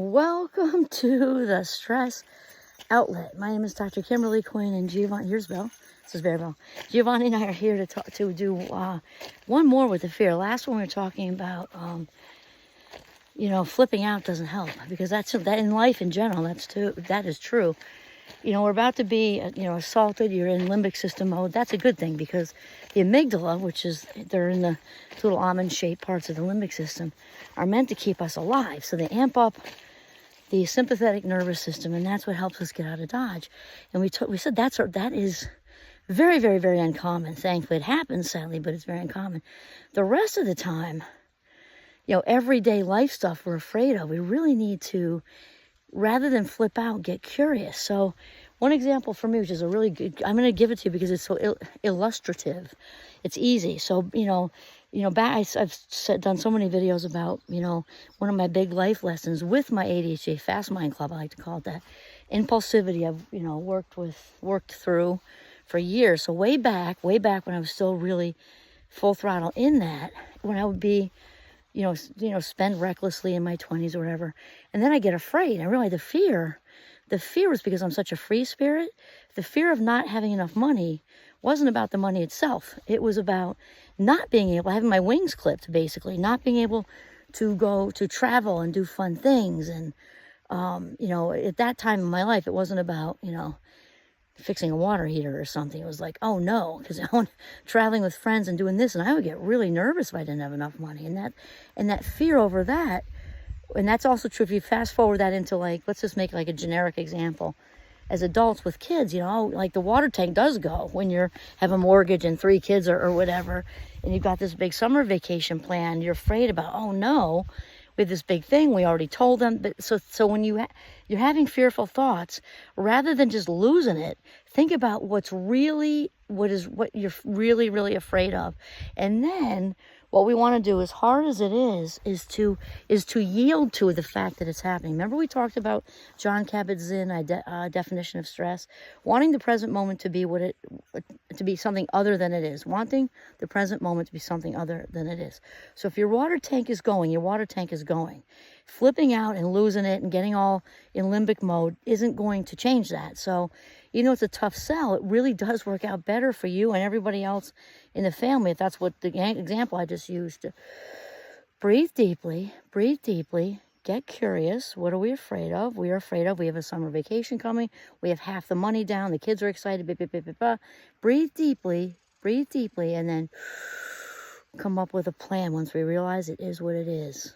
Welcome to the Stress Outlet. My name is Dr. Kimberly Quinn, and Giovanni. Here's Belle. This is Bear Bell. Giovanni and I are here to do one more with the fear. Last one we were talking about, flipping out doesn't help, because that in life in general. That is true. We're about to be assaulted. You're in limbic system mode. That's a good thing, because the amygdala, they're in the little almond-shaped parts of the limbic system, are meant to keep us alive. So they amp up the sympathetic nervous system, and that's what helps us get out of Dodge. And we said that is very, very, very uncommon. Thankfully, it happens, sadly, but it's very uncommon. The rest of the time, everyday life stuff we're afraid of, we really need to, rather than flip out, get curious. So one example for me, which is a really good, I'm going to give it to you because it's so illustrative. It's easy. So, I've done so many videos about, one of my big life lessons with my ADHD Fast Mind Club, I like to call it that. Impulsivity I've, worked through for years. So way back when I was still really full throttle in that, when I would be, spend recklessly in my 20s or whatever. And then I get afraid. I realize the fear was because I'm such a free spirit. The fear of not having enough money wasn't about the money itself. It was about not being able, having my wings clipped, basically, not being able to go to travel and do fun things. And, at that time in my life, it wasn't about, fixing a water heater or something. It was like, oh no, because I was traveling with friends and doing this, and I would get really nervous if I didn't have enough money. And that fear over that, and that's also true if you fast forward that into, like, let's just make like a generic example. As adults with kids, like the water tank does go when you have a mortgage and 3 kids or whatever, and you've got this big summer vacation plan. You're afraid about, oh no, we have this big thing. We already told them. But so when you're having fearful thoughts, rather than just losing it, think about what you're really, really afraid of. And then what we want to do, as hard as it is to yield to the fact that it's happening. Remember we talked about Jon Kabat-Zinn definition of stress, wanting the present moment to be something other than it is, wanting the present moment to be something other than it is. So if your water tank is going. Flipping out and losing it and getting all in limbic mode isn't going to change that. So, it's a tough sell. It really does work out better for you and everybody else in the family, if that's what the example I just used. Breathe deeply, get curious. What are we afraid of? We have a summer vacation coming. We have half the money down. The kids are excited. Breathe deeply, and then come up with a plan once we realize it is what it is.